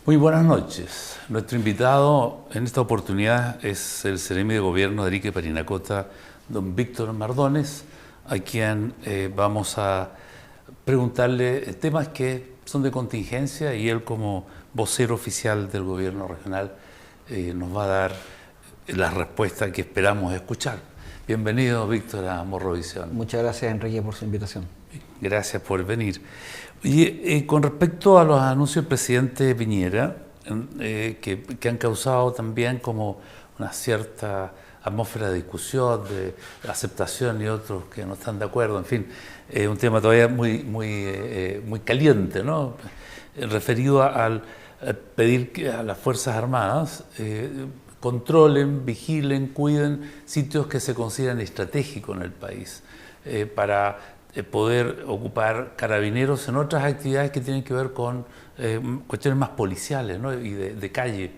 Muy buenas noches. Nuestro invitado en esta oportunidad es el Seremi de Gobierno de Arica y Parinacota, don Víctor Mardones, a quien vamos a preguntarle temas que son de contingencia y él, como vocero oficial del gobierno regional, nos va a dar la respuesta que esperamos escuchar. Bienvenido, Víctor, a Morrovisión. Muchas gracias, Enrique, por su invitación. Gracias por venir. Y con respecto a los anuncios del presidente Piñera, que han causado también como una cierta atmósfera de discusión, de aceptación, y otros que no están de acuerdo, en fin, un tema todavía muy caliente, ¿no? Referido al pedir que a las Fuerzas Armadas controlen, vigilen, cuiden sitios que se consideran estratégicos en el país, para poder ocupar carabineros en otras actividades que tienen que ver con cuestiones más policiales, ¿no? Y de calle.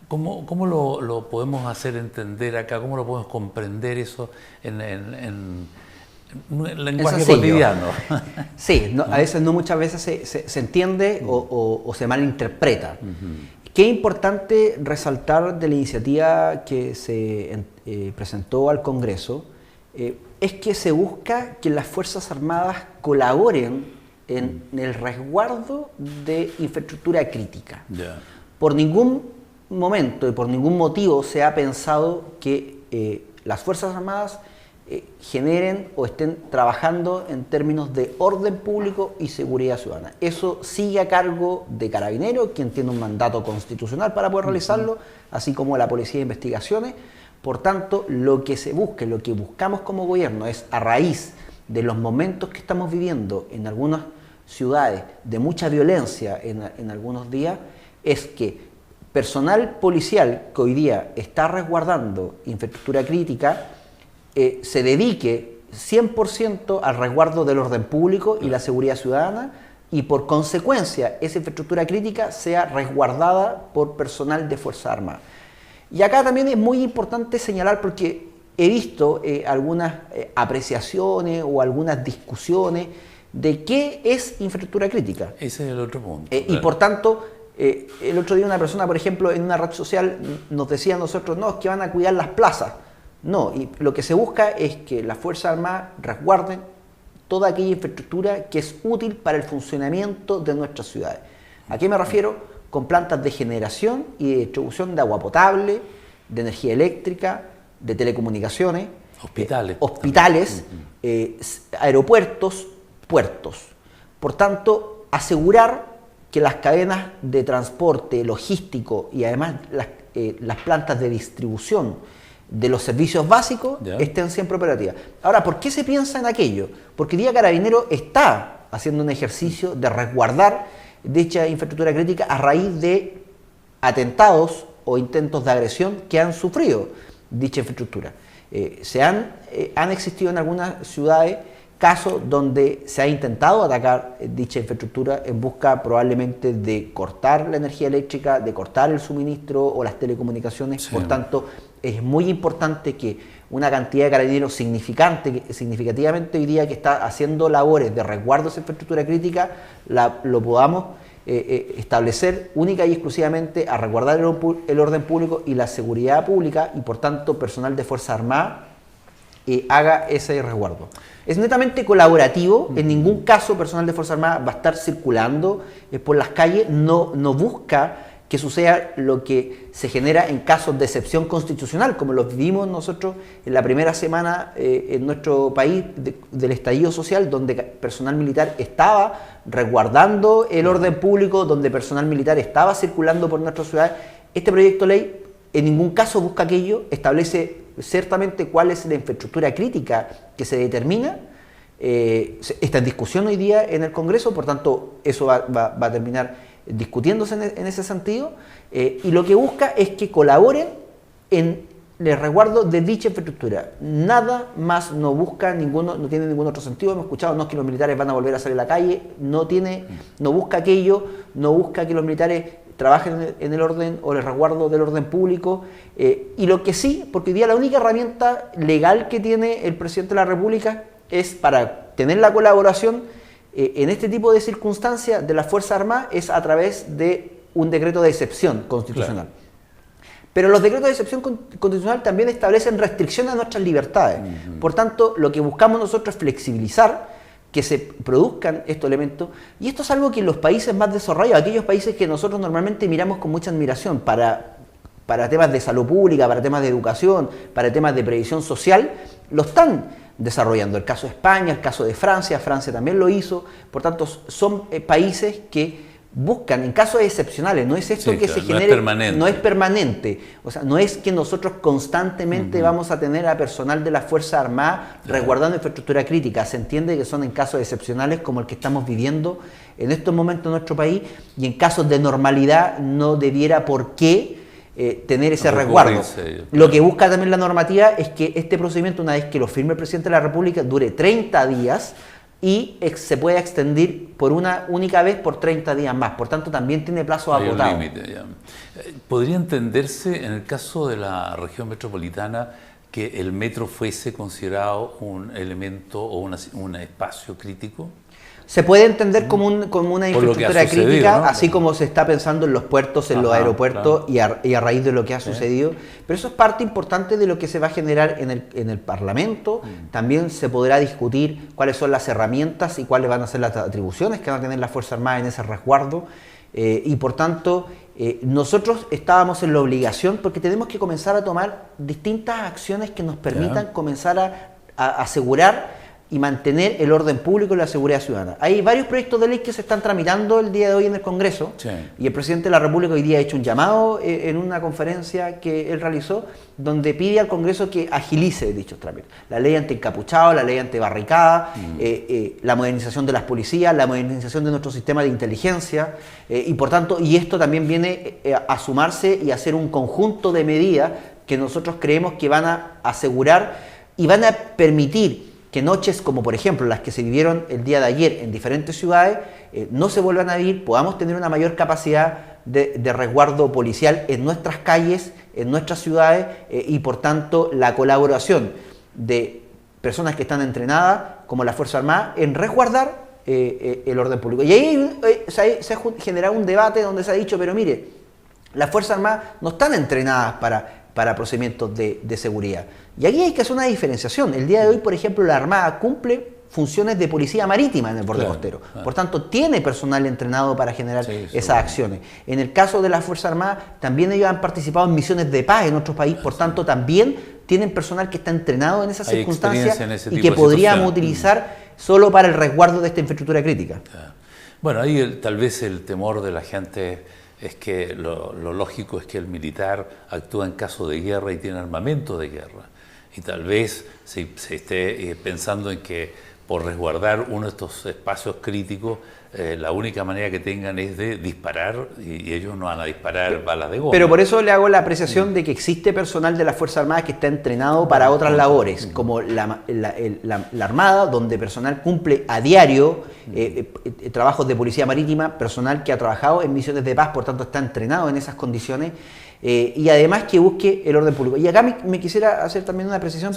¿Cómo lo podemos hacer entender acá? ¿Cómo lo podemos comprender eso en lenguaje cotidiano? Sí, a veces muchas veces se entiende o se malinterpreta. Qué importante resaltar de la iniciativa que se presentó al Congreso es que se busca que las Fuerzas Armadas colaboren en el resguardo de infraestructura crítica. Yeah. Por ningún momento y por ningún motivo se ha pensado que las Fuerzas Armadas generen o estén trabajando en términos de orden público y seguridad ciudadana. Eso sigue a cargo de Carabineros, quien tiene un mandato constitucional para poder realizarlo, así como la Policía de Investigaciones. Por tanto, lo que se busca, lo que buscamos como gobierno es, a raíz de los momentos que estamos viviendo en algunas ciudades, de mucha violencia en algunos días, es que personal policial que hoy día está resguardando infraestructura crítica se dedique 100% al resguardo del orden público y la seguridad ciudadana, y por consecuencia esa infraestructura crítica sea resguardada por personal de Fuerzas Armadas. Y acá también es muy importante señalar, porque he visto algunas apreciaciones o algunas discusiones de qué es infraestructura crítica. Ese es el otro punto. Claro. Y por tanto, el otro día una persona, por ejemplo, en una red social nos decía a nosotros, no, es que van a cuidar las plazas. No, y lo que se busca es que las Fuerzas Armadas resguarden toda aquella infraestructura que es útil para el funcionamiento de nuestras ciudades. ¿A qué me refiero? Con plantas de generación y de distribución de agua potable, de energía eléctrica, de telecomunicaciones, hospitales, aeropuertos, puertos. Por tanto, asegurar que las cadenas de transporte logístico y además las plantas de distribución de los servicios básicos estén siempre operativas. Ahora, ¿por qué se piensa en aquello? Porque hoy día Carabineros está haciendo un ejercicio de resguardar dicha infraestructura crítica a raíz de atentados o intentos de agresión que han sufrido dicha infraestructura. Han existido en algunas ciudades casos donde se ha intentado atacar dicha infraestructura en busca probablemente de cortar la energía eléctrica, de cortar el suministro o las telecomunicaciones. Sí. Por tanto, es muy importante que una cantidad de carabineros significativamente hoy día que está haciendo labores de resguardo de esa infraestructura crítica, lo podamos establecer única y exclusivamente a resguardar el orden público y la seguridad pública, y por tanto personal de Fuerzas Armadas haga ese resguardo. Es netamente colaborativo, en ningún caso personal de Fuerzas Armadas va a estar circulando por las calles, no busca que suceda lo que se genera en casos de excepción constitucional, como lo vivimos nosotros en la primera semana en nuestro país del estallido social, donde personal militar estaba resguardando el orden público, donde personal militar estaba circulando por nuestra ciudad. Este proyecto de ley en ningún caso busca aquello, establece ciertamente cuál es la infraestructura crítica que se determina. Está en discusión hoy día en el Congreso, por tanto eso va a terminar discutiéndose en ese sentido, y lo que busca es que colaboren en el resguardo de dicha infraestructura. Nada más no busca no tiene ningún otro sentido. Hemos escuchado, no es que los militares van a volver a salir a la calle, no busca aquello, no busca que los militares trabajen en el orden o el resguardo del orden público, y lo que sí, porque hoy día la única herramienta legal que tiene el presidente de la República es para tener la colaboración en este tipo de circunstancias de las Fuerzas Armadas, es a través de un decreto de excepción constitucional. Claro. Pero los decretos de excepción constitucional también establecen restricciones a nuestras libertades. Por tanto, lo que buscamos nosotros es flexibilizar que se produzcan estos elementos, y esto es algo que en los países más desarrollados, aquellos países que nosotros normalmente miramos con mucha admiración para temas de salud pública, para temas de educación, para temas de previsión social, lo están desarrollando. El caso de España, el caso de Francia, Francia también lo hizo. Por tanto, son países que buscan, en casos excepcionales, no es esto que se genere, no es permanente, o sea, no es que nosotros constantemente vamos a tener a personal de las Fuerzas Armadas resguardando infraestructura crítica. Se entiende que son en casos excepcionales como el que estamos viviendo en estos momentos en nuestro país, y en casos de normalidad no debiera por qué tener ese resguardo. Lo que busca también la normativa es que este procedimiento, una vez que lo firme el presidente de la República, dure 30 días y se puede extender por una única vez por 30 días más. Por tanto, también tiene plazo acotado. ¿Podría entenderse en el caso de la región metropolitana que el metro fuese considerado un elemento o un espacio crítico? Se puede entender como una infraestructura crítica, ¿no? Así como se está pensando en los puertos, en los aeropuertos, claro. y a raíz de lo que ha sucedido. Pero eso es parte importante de lo que se va a generar en el Parlamento. También se podrá discutir cuáles son las herramientas y cuáles van a ser las atribuciones que van a tener las Fuerzas Armadas en ese resguardo. Y por tanto, nosotros estábamos en la obligación, porque tenemos que comenzar a tomar distintas acciones que nos permitan comenzar a asegurar y mantener el orden público y la seguridad ciudadana. Hay varios proyectos de ley que se están tramitando el día de hoy en el Congreso, y el presidente de la República hoy día ha hecho un llamado en una conferencia que él realizó, donde pide al Congreso que agilice dichos trámites. La ley anti-encapuchado, la ley anti-barricada, la modernización de las policías, la modernización de nuestro sistema de inteligencia, y por tanto, y esto también viene a sumarse y a ser un conjunto de medidas que nosotros creemos que van a asegurar y van a permitir que noches como por ejemplo las que se vivieron el día de ayer en diferentes ciudades no se vuelvan a vivir, podamos tener una mayor capacidad de resguardo policial en nuestras calles, en nuestras ciudades, y por tanto la colaboración de personas que están entrenadas como la Fuerza Armada en resguardar el orden público. Y ahí se ha generado un debate donde se ha dicho, pero mire, las Fuerzas Armadas no están entrenadas para procedimientos de seguridad. Y aquí hay que hacer una diferenciación. El día de hoy, por ejemplo, la Armada cumple funciones de policía marítima en el borde costero. Por tanto, tiene personal entrenado para generar esas acciones. En el caso de las Fuerzas Armadas, también ellos han participado en misiones de paz en otros países. Por tanto, también tienen personal que está entrenado en esas circunstancias y que podríamos utilizar solo para el resguardo de esta infraestructura crítica. Bueno, ahí tal vez el temor de la gente es que lo lógico es que el militar actúa en caso de guerra y tiene armamento de guerra. Y tal vez se esté pensando en que por resguardar uno de estos espacios críticos, la única manera que tengan es de disparar, y ellos no van a disparar balas de goma. Pero por eso le hago la apreciación de que existe personal de las Fuerzas Armadas que está entrenado para otras labores, como la Armada, donde personal cumple a diario trabajos de policía marítima, personal que ha trabajado en misiones de paz, por tanto está entrenado en esas condiciones. Y además que busque el orden público. Y acá me quisiera hacer también una precisión,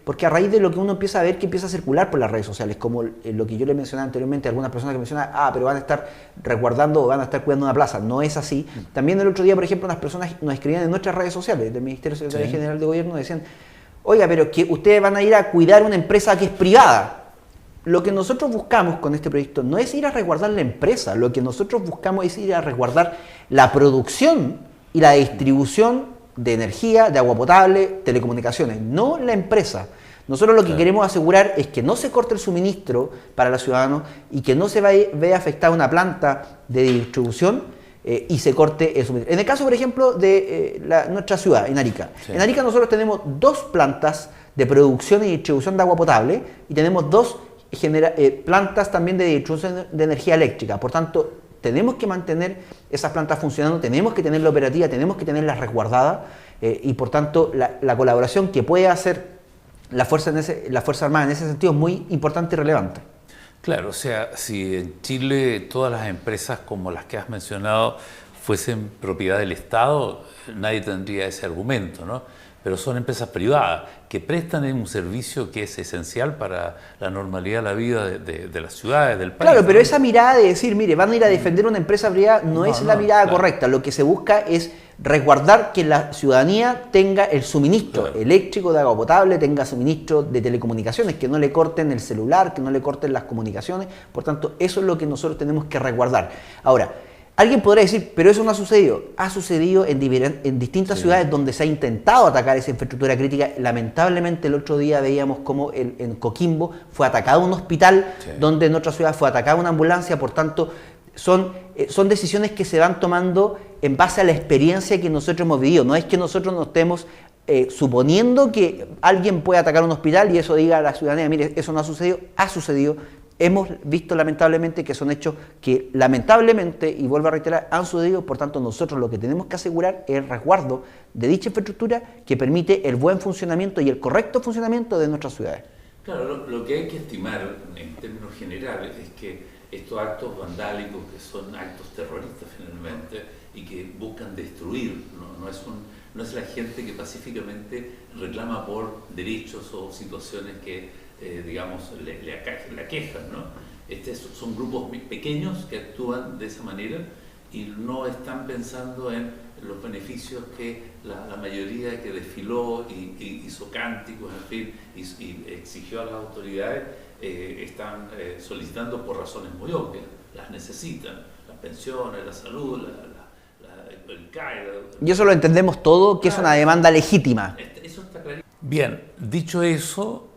porque a raíz de lo que uno empieza a ver que empieza a circular por las redes sociales, como lo que yo le mencionaba anteriormente, algunas personas que mencionan, pero van a estar resguardando o van a estar cuidando una plaza. No es así. También el otro día, por ejemplo, unas personas nos escribían en nuestras redes sociales del Ministerio de Secretaría General de Gobierno, decían, oiga, pero que ustedes van a ir a cuidar una empresa que es privada. Lo que nosotros buscamos con este proyecto no es ir a resguardar la empresa, lo que nosotros buscamos es ir a resguardar la producción y la distribución de energía, de agua potable, telecomunicaciones, no la empresa. Nosotros lo que queremos asegurar es que no se corte el suministro para los ciudadanos y que no se vea afectada una planta de distribución y se corte el suministro. En el caso, por ejemplo, de nuestra ciudad, en Arica. En Arica nosotros tenemos 2 plantas de producción y distribución de agua potable y tenemos 2 plantas también de distribución de energía eléctrica. Por tanto, tenemos que mantener esas plantas funcionando, tenemos que tenerla operativa, tenemos que tenerlas resguardadas y por tanto la colaboración que puede hacer la Fuerza Armada en ese sentido es muy importante y relevante. Claro, o sea, si en Chile todas las empresas como las que has mencionado fuesen propiedad del Estado, nadie tendría ese argumento, ¿no? pero son empresas privadas que prestan un servicio que es esencial para la normalidad de la vida de las ciudades, del país. Claro, pero esa mirada de decir, mire, van a ir a defender una empresa privada no es la mirada correcta. Lo que se busca es resguardar que la ciudadanía tenga el suministro eléctrico, de agua potable, tenga suministro de telecomunicaciones, que no le corten el celular, que no le corten las comunicaciones. Por tanto, eso es lo que nosotros tenemos que resguardar. Ahora, alguien podrá decir, pero eso no ha sucedido. Ha sucedido en distintas ciudades donde se ha intentado atacar esa infraestructura crítica. Lamentablemente el otro día veíamos cómo en Coquimbo fue atacado un hospital, donde en otra ciudad fue atacada una ambulancia. Por tanto, son decisiones que se van tomando en base a la experiencia que nosotros hemos vivido. No es que nosotros nos estemos suponiendo que alguien puede atacar un hospital y eso diga a la ciudadanía, mire, eso no ha sucedido. Ha sucedido. Hemos visto lamentablemente que son hechos que lamentablemente, y vuelvo a reiterar, han sucedido. Por tanto, nosotros lo que tenemos que asegurar es el resguardo de dicha infraestructura que permite el buen funcionamiento y el correcto funcionamiento de nuestras ciudades. Claro, lo que hay que estimar en términos generales es que estos actos vandálicos, que son actos terroristas finalmente, y que buscan destruir, no es la gente que pacíficamente reclama por derechos o situaciones que digamos, le aquejan, ¿no? Son grupos pequeños que actúan de esa manera y no están pensando en los beneficios que la mayoría que desfiló y hizo cánticos, en fin, y exigió a las autoridades, están solicitando por razones muy obvias. Las necesitan, las pensiones, la salud, el CAE. Y eso lo entendemos todo, que es una demanda legítima. Eso está claro. Bien, dicho eso,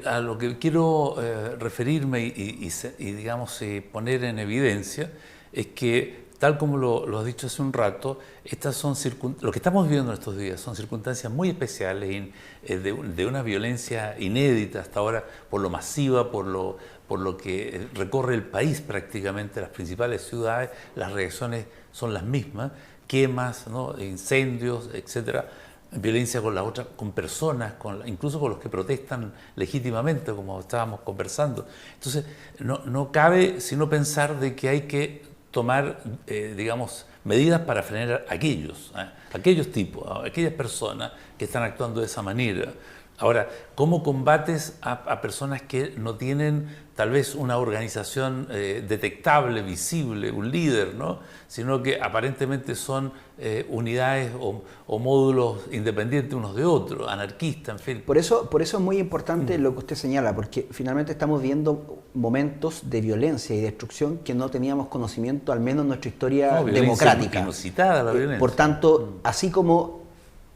a lo que quiero referirme y digamos, poner en evidencia es que, tal como lo has dicho hace un rato, estas son lo que estamos viviendo en estos días son circunstancias muy especiales de una violencia inédita hasta ahora, por lo masiva, por lo que recorre el país prácticamente, las principales ciudades. Las reacciones son las mismas: quemas, ¿no?, incendios, etcétera. Violencia con personas, incluso con los que protestan legítimamente, como estábamos conversando. Entonces, no cabe sino pensar de que hay que tomar, digamos, medidas para frenar aquellos tipos, aquellas personas que están actuando de esa manera. Ahora, ¿cómo combates a personas que no tienen tal vez una organización detectable, visible, un líder, ¿no?, sino que aparentemente son unidades o módulos independientes unos de otros, anarquistas, en fin? Por eso es muy importante lo que usted señala, porque finalmente estamos viendo momentos de violencia y destrucción que no teníamos conocimiento, al menos en nuestra historia democrática. Inusitada la violencia. Por tanto, así como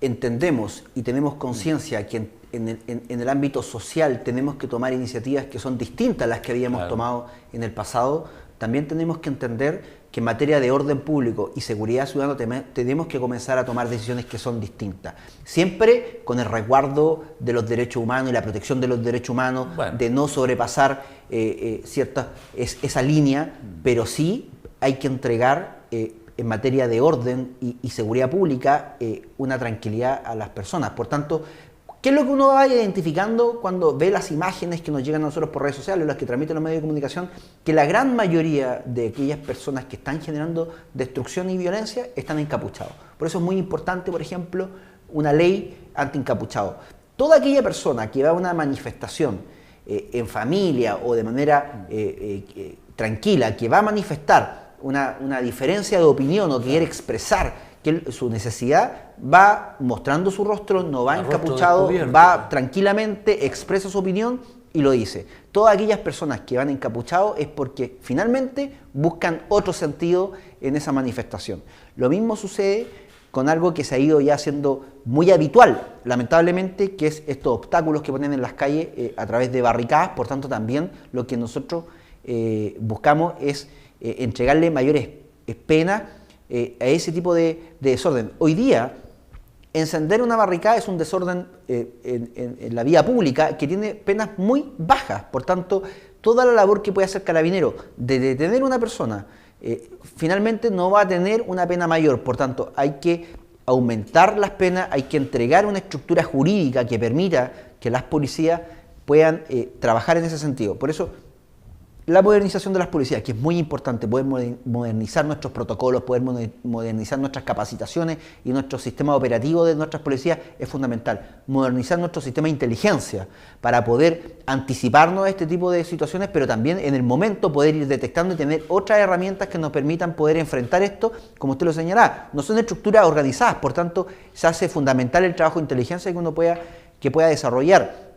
entendemos y tenemos conciencia que en el ámbito social tenemos que tomar iniciativas que son distintas a las que habíamos tomado en el pasado, también tenemos que entender que en materia de orden público y seguridad ciudadana tenemos que comenzar a tomar decisiones que son distintas. Siempre con el resguardo de los derechos humanos y la protección de los derechos humanos, de no sobrepasar esa línea, pero sí hay que entregar en materia de orden y seguridad pública una tranquilidad a las personas. Por tanto, ¿qué es lo que uno va identificando cuando ve las imágenes que nos llegan a nosotros por redes sociales, las que transmiten los medios de comunicación? Que la gran mayoría de aquellas personas que están generando destrucción y violencia están encapuchados. Por eso es muy importante, por ejemplo, una ley anti-encapuchado. Toda aquella persona que va a una manifestación en familia o de manera tranquila, que va a manifestar una diferencia de opinión o que quiere expresar que su necesidad, va mostrando su rostro, no va encapuchado, va tranquilamente, expresa su opinión y lo dice. Todas aquellas personas que van encapuchados es porque finalmente buscan otro sentido en esa manifestación. Lo mismo sucede con algo que se ha ido ya haciendo muy habitual, lamentablemente, que es estos obstáculos que ponen en las calles a través de barricadas. Por tanto, también lo que nosotros buscamos es entregarle mayores penas a ese tipo de desorden. Hoy día, encender una barricada es un desorden en la vía pública que tiene penas muy bajas. Por tanto, toda la labor que puede hacer Carabinero de detener a una persona, finalmente no va a tener una pena mayor. Por tanto, hay que aumentar las penas, hay que entregar una estructura jurídica que permita que las policías puedan trabajar en ese sentido. Por eso, la modernización de las policías, que es muy importante, poder modernizar nuestros protocolos, poder modernizar nuestras capacitaciones y nuestro sistema operativo de nuestras policías es fundamental. Modernizar nuestro sistema de inteligencia para poder anticiparnos a este tipo de situaciones, pero también en el momento poder ir detectando y tener otras herramientas que nos permitan poder enfrentar esto, como usted lo señalaba. No son estructuras organizadas, por tanto, se hace fundamental el trabajo de inteligencia que uno pueda desarrollar.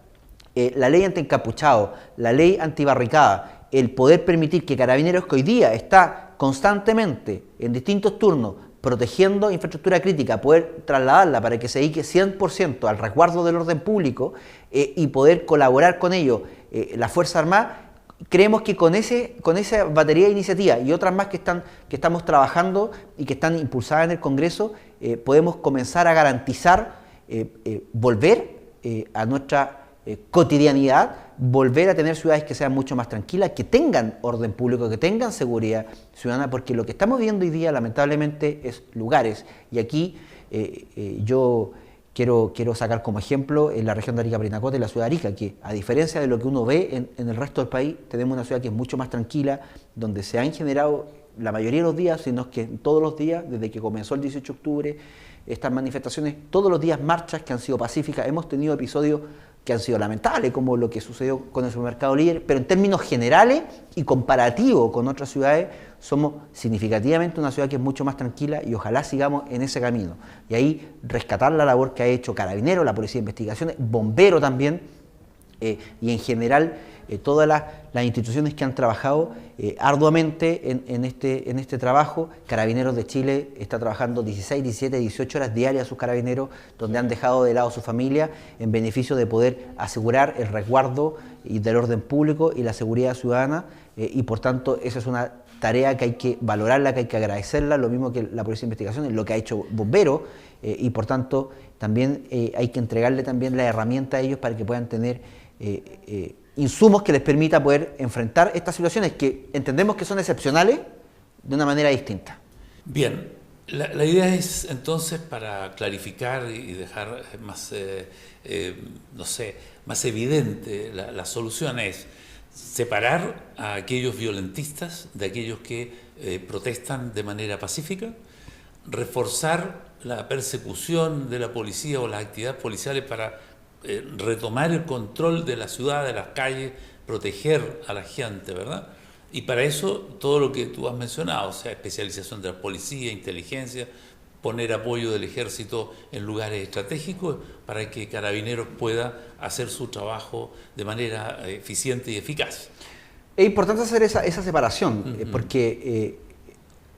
La ley anti-encapuchado, la ley antibarricada, el poder permitir que Carabineros, que hoy día está constantemente en distintos turnos protegiendo infraestructura crítica, poder trasladarla para que se dedique 100% al resguardo del orden público y poder colaborar con ello la Fuerza Armada, creemos que con esa batería de iniciativas y otras más que estamos trabajando y que están impulsadas en el Congreso, podemos comenzar a garantizar volver a nuestra cotidianidad, volver a tener ciudades que sean mucho más tranquilas, que tengan orden público, que tengan seguridad ciudadana, porque lo que estamos viendo hoy día lamentablemente es lugares, y aquí yo quiero sacar como ejemplo en la región de Arica-Parinacota y la ciudad de Arica, que a diferencia de lo que uno ve en el resto del país, tenemos una ciudad que es mucho más tranquila, donde se han generado la mayoría de los días, sino que todos los días, desde que comenzó el 18 de octubre, estas manifestaciones, todos los días marchas que han sido pacíficas, hemos tenido episodios que han sido lamentables, como lo que sucedió con el supermercado Líder, pero en términos generales y comparativos con otras ciudades, somos significativamente una ciudad que es mucho más tranquila y ojalá sigamos en ese camino. Y ahí rescatar la labor que ha hecho Carabineros, la Policía de Investigaciones, Bomberos también, y en general todas las instituciones que han trabajado arduamente en este trabajo. Carabineros de Chile está trabajando 16, 17, 18 horas diarias sus carabineros, donde han dejado de lado a su familia en beneficio de poder asegurar el resguardo del orden público y la seguridad ciudadana, y por tanto esa es una tarea que hay que valorarla, que hay que agradecerla, lo mismo que la Policía de Investigaciones, lo que ha hecho Bomberos, y por tanto también hay que entregarle también la herramienta a ellos para que puedan tener insumos que les permita poder enfrentar estas situaciones que entendemos que son excepcionales de una manera distinta. Bien, la idea es entonces, para clarificar y dejar más, más evidente la solución, es separar a aquellos violentistas de aquellos que protestan de manera pacífica, reforzar la persecución de la policía o las actividades policiales para retomar el control de la ciudad, de las calles, proteger a la gente, ¿verdad? Y para eso todo lo que tú has mencionado, o sea, especialización de la policía, inteligencia, poner apoyo del ejército en lugares estratégicos para que Carabineros pueda hacer su trabajo de manera eficiente y eficaz. Es importante hacer esa separación, porque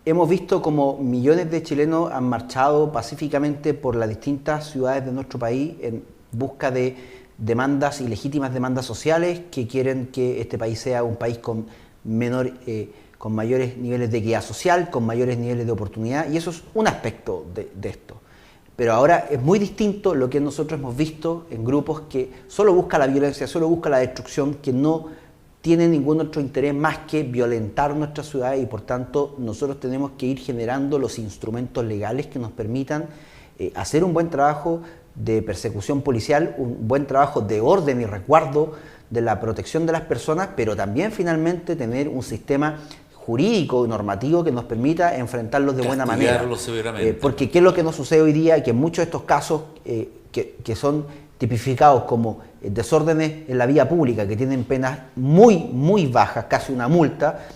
hemos visto como millones de chilenos han marchado pacíficamente por las distintas ciudades de nuestro país en busca de demandas y legítimas demandas sociales que quieren que este país sea un país con mayores niveles de equidad social, con mayores niveles de oportunidad, y eso es un aspecto de esto. Pero ahora es muy distinto lo que nosotros hemos visto en grupos que solo buscan la violencia, solo buscan la destrucción, que no tienen ningún otro interés más que violentar nuestras ciudades, y por tanto nosotros tenemos que ir generando los instrumentos legales que nos permitan hacer un buen trabajo de persecución policial, un buen trabajo de orden y resguardo de la protección de las personas, pero también finalmente tener un sistema jurídico y normativo que nos permita enfrentarlos de buena manera. Severamente. Porque ¿qué es lo que nos sucede hoy día? Que en muchos de estos casos que son tipificados como desórdenes en la vía pública, que tienen penas muy, muy bajas, casi una multa,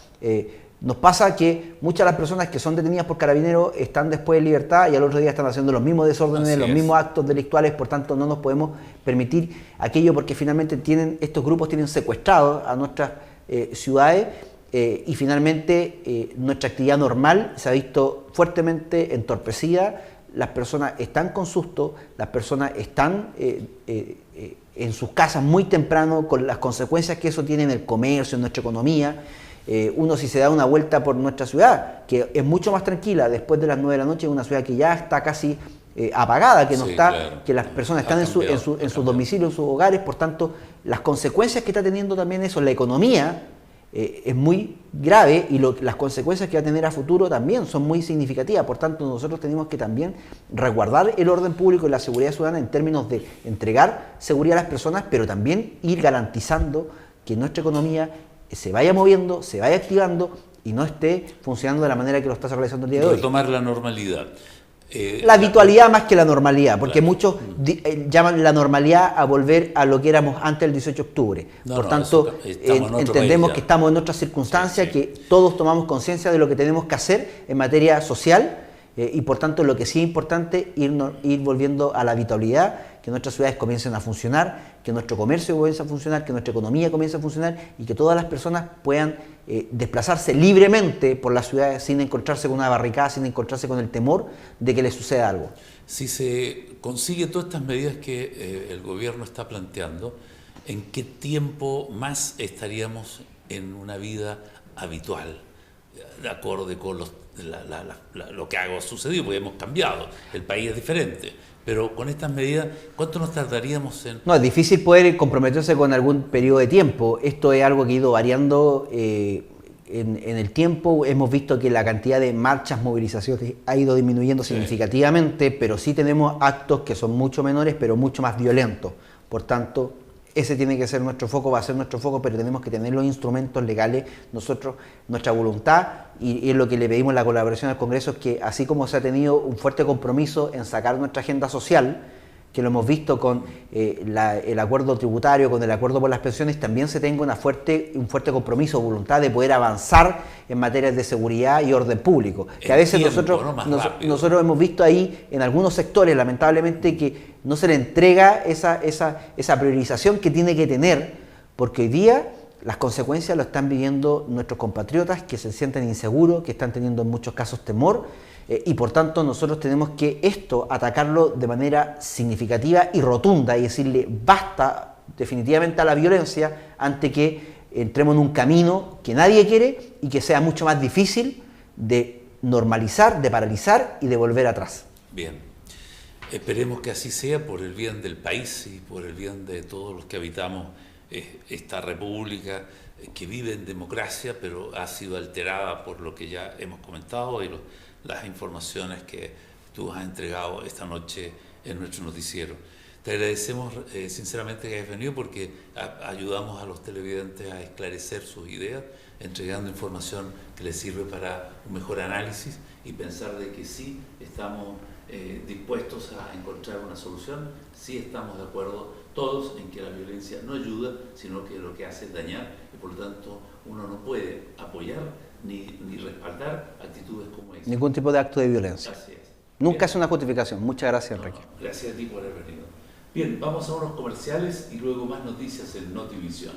nos pasa que muchas de las personas que son detenidas por Carabineros están después en libertad y al otro día están haciendo los mismos desórdenes, los mismos actos delictuales, por tanto no nos podemos permitir aquello, porque finalmente estos grupos tienen secuestrados a nuestras ciudades y finalmente nuestra actividad normal se ha visto fuertemente entorpecida. Las personas están con susto, las personas están en sus casas muy temprano, con las consecuencias que eso tiene en el comercio, en nuestra economía. Uno, si se da una vuelta por nuestra ciudad, que es mucho más tranquila después de las 9 de la noche, es una ciudad que ya está casi apagada, que no está, claro, que las personas están en sus domicilios, en sus hogares, por tanto, las consecuencias que está teniendo también eso, la economía, es muy grave, y las consecuencias que va a tener a futuro también son muy significativas. Por tanto, nosotros tenemos que también resguardar el orden público y la seguridad ciudadana en términos de entregar seguridad a las personas, pero también ir garantizando que nuestra economía se vaya moviendo, se vaya activando y no esté funcionando de la manera que lo está realizando el día de hoy. Retomar la normalidad. La habitualidad más que la normalidad, porque claro. Muchos llaman la normalidad a volver a lo que éramos antes del 18 de octubre. Por tanto, entendemos que estamos en otras circunstancias, sí. Que todos tomamos conciencia de lo que tenemos que hacer en materia social y por tanto lo que sí es importante ir volviendo a la habitualidad, que nuestras ciudades comiencen a funcionar, que nuestro comercio comience a funcionar, que nuestra economía comience a funcionar y que todas las personas puedan desplazarse libremente por las ciudades sin encontrarse con una barricada, sin encontrarse con el temor de que les suceda algo. Si se consigue todas estas medidas que el gobierno está planteando, ¿en qué tiempo más estaríamos en una vida habitual, de acorde con lo que ha sucedido? Porque hemos cambiado, el país es diferente. Pero con estas medidas, ¿cuánto nos tardaríamos en...? No, es difícil poder comprometerse con algún periodo de tiempo. Esto es algo que ha ido variando en el tiempo. Hemos visto que la cantidad de marchas, movilizaciones ha ido disminuyendo significativamente, pero sí tenemos actos que son mucho menores, pero mucho más violentos. Por tanto, ese tiene que ser nuestro foco, va a ser nuestro foco, pero tenemos que tener los instrumentos legales, nosotros, nuestra voluntad, y es lo que le pedimos la colaboración al Congreso, es que así como se ha tenido un fuerte compromiso en sacar nuestra agenda social, que lo hemos visto con el acuerdo tributario, con el acuerdo por las pensiones, también se tenga un fuerte compromiso, voluntad de poder avanzar en materias de seguridad y orden público. Que a veces nosotros hemos visto ahí en algunos sectores, lamentablemente, que no se le entrega esa priorización que tiene que tener, porque hoy día las consecuencias lo están viviendo nuestros compatriotas que se sienten inseguros, que están teniendo en muchos casos temor, y por tanto nosotros tenemos que atacarlo de manera significativa y rotunda y decirle basta definitivamente a la violencia antes que entremos en un camino que nadie quiere y que sea mucho más difícil de normalizar, de paralizar y de volver atrás. Bien, esperemos que así sea por el bien del país y por el bien de todos los que habitamos esta república que vive en democracia, pero ha sido alterada por lo que ya hemos comentado y las informaciones que tú has entregado esta noche en nuestro noticiero. Te agradecemos sinceramente que hayas venido porque ayudamos a los televidentes a esclarecer sus ideas, entregando información que les sirve para un mejor análisis y pensar de que sí estamos dispuestos a encontrar una solución, sí estamos de acuerdo todos en que la violencia no ayuda, sino que lo que hace es dañar y por lo tanto uno no puede apoyar ni respaldar actitudes como esa. Ningún tipo de acto de violencia. Así es. Nunca es una justificación. Muchas gracias, Enrique. Gracias a ti por haber venido. Bien, vamos a unos comerciales y luego más noticias en Notivisión.